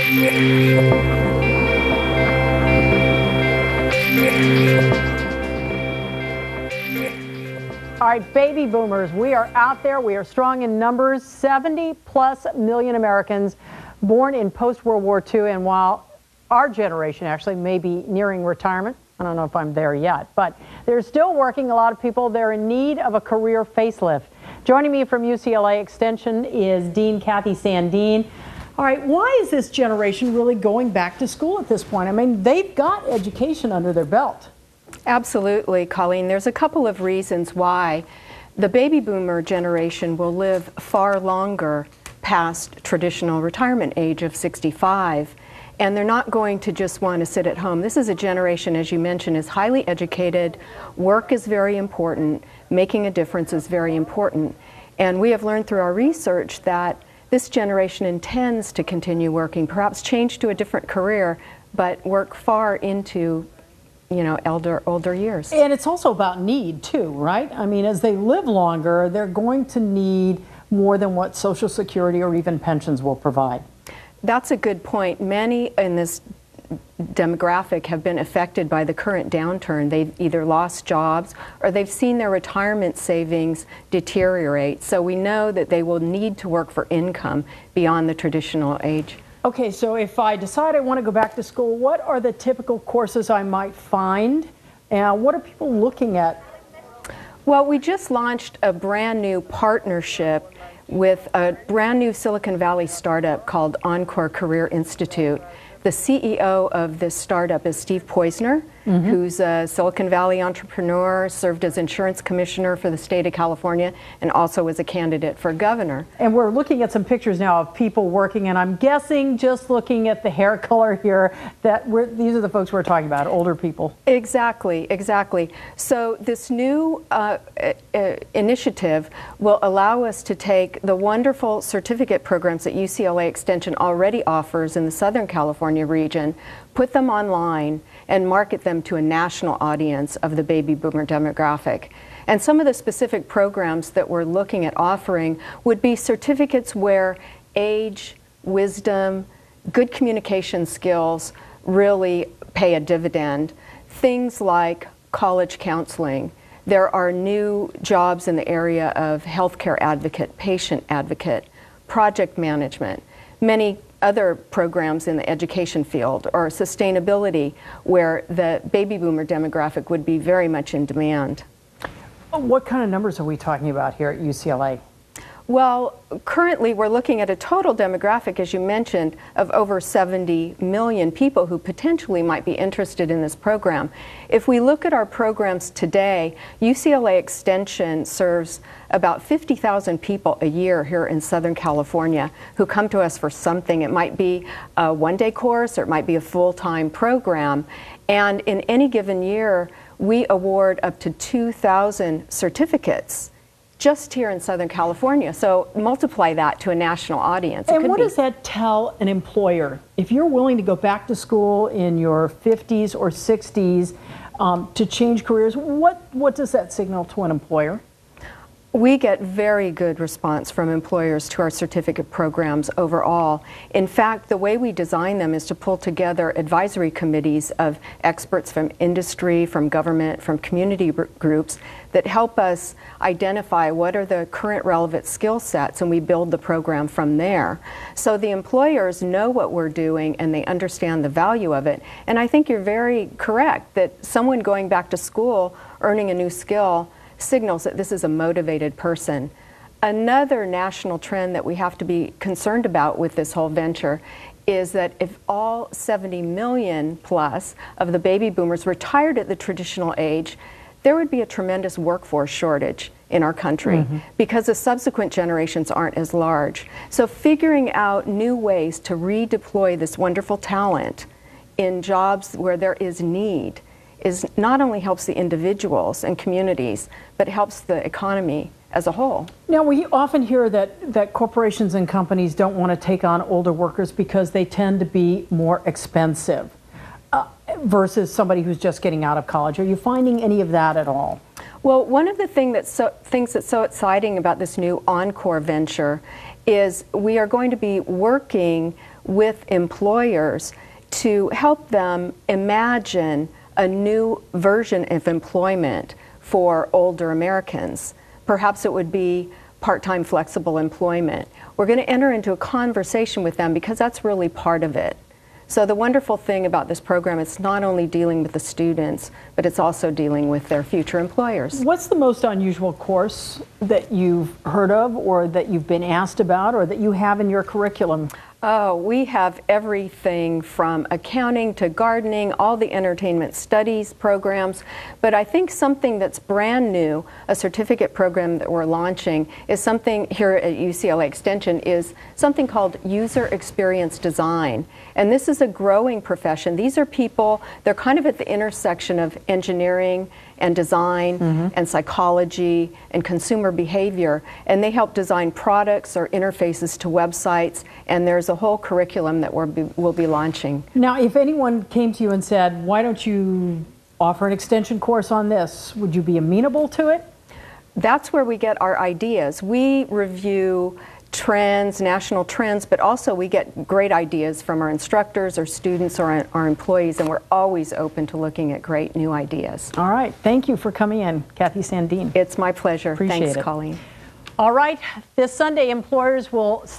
All right, baby boomers, we are out there. We are strong in numbers. 70+ million Americans born in post-World War II. And while our generation actually may be nearing retirement, I don't know if I'm there yet, but they're still working. A lot of people, they're in need of a career facelift. Joining me from UCLA Extension is Dean Cathy Sandeen. All right, why is this generation really going back to school at this point? I mean, they've got education under their belt. Absolutely, Colleen. There's a couple of reasons why the baby boomer generation will live far longer past traditional retirement age of 65. And they're not going to just want to sit at home. This is a generation, as you mentioned, is highly educated. Work is very important. Making a difference is very important. And we have learned through our research that this generation intends to continue working, perhaps change to a different career, but work far into, you know, older years. And it's also about need too, right? I mean, as they live longer, they're going to need more than what Social Security or even pensions will provide. That's a good point. Many in this demographic have been affected by the current downturn. They've either lost jobs or they've seen their retirement savings deteriorate. So we know that they will need to work for income beyond the traditional age. Okay, so if I decide I want to go back to school, what are the typical courses I might find? And what are people looking at? Well, we just launched a brand new partnership with a brand new Silicon Valley startup called Encore Career Institute. The CEO of this startup is Steve Poizner, who's a Silicon Valley entrepreneur, served as insurance commissioner for the state of California, and also was a candidate for governor. And we're looking at some pictures now of people working, and I'm guessing, just looking at the hair color here, that these are the folks we're talking about, older people. Exactly, exactly. So this new initiative will allow us to take the wonderful certificate programs that UCLA Extension already offers in the Southern California region, put them online, and market them to a national audience of the baby boomer demographic. And some of the specific programs that we're looking at offering would be certificates where age, wisdom, good communication skills really pay a dividend. Things like college counseling. There are new jobs in the area of healthcare advocate, patient advocate, project management, many other programs in the education field, or sustainability, where the baby boomer demographic would be very much in demand. What kind of numbers are we talking about here at UCLA? Well, currently we're looking at a total demographic, as you mentioned, of over 70 million people who potentially might be interested in this program. If we look at our programs today, UCLA Extension serves about 50,000 people a year here in Southern California who come to us for something. It might be a one-day course or it might be a full-time program. And in any given year, we award up to 2,000 certificates just here in Southern California. So multiply that to a national audience. And what does that tell an employer? If you're willing to go back to school in your 50s or 60s to change careers, what does that signal to an employer? We get very good response from employers to our certificate programs overall. In fact, the way we design them is to pull together advisory committees of experts from industry, from government, from community groups that help us identify what are the current relevant skill sets, and we build the program from there. So the employers know what we're doing and they understand the value of it. And I think you're very correct that someone going back to school, earning a new skill, signals that this is a motivated person. Another national trend that we have to be concerned about with this whole venture is that if all 70 million plus of the baby boomers retired at the traditional age, there would be a tremendous workforce shortage in our country because the subsequent generations aren't as large. So figuring out new ways to redeploy this wonderful talent in jobs where there is need is not only helps the individuals and communities, but helps the economy as a whole. Now, we often hear that corporations and companies don't want to take on older workers because they tend to be more expensive versus somebody who's just getting out of college. Are you finding any of that at all? Well, one of the things that's so exciting about this new Encore venture is we are going to be working with employers to help them imagine a new version of employment for older Americans. Perhaps it would be part-time flexible employment. We're going to enter into a conversation with them because that's really part of it. So the wonderful thing about this program, it's not only dealing with the students, but it's also dealing with their future employers. What's the most unusual course that you've heard of or that you've been asked about or that you have in your curriculum? Oh, we have everything from accounting to gardening, all the entertainment studies programs. But I think something that's brand new, a certificate program that we're launching, is something here at UCLA Extension, is something called user experience design. And this is a growing profession. These are people, they're kind of at the intersection of engineering and design and psychology and consumer behavior, and they help design products or interfaces to websites, and there's a whole curriculum that we'll be launching. Now, if anyone came to you and said, why don't you offer an extension course on this, would you be amenable to it? That's where we get our ideas. We review trends, national trends, but also we get great ideas from our instructors or students or our employees, and we're always open to looking at great new ideas. All right. Thank you for coming in, Cathy Sandeen. It's my pleasure. Appreciate Thanks, it. Colleen. All right. This Sunday, employers will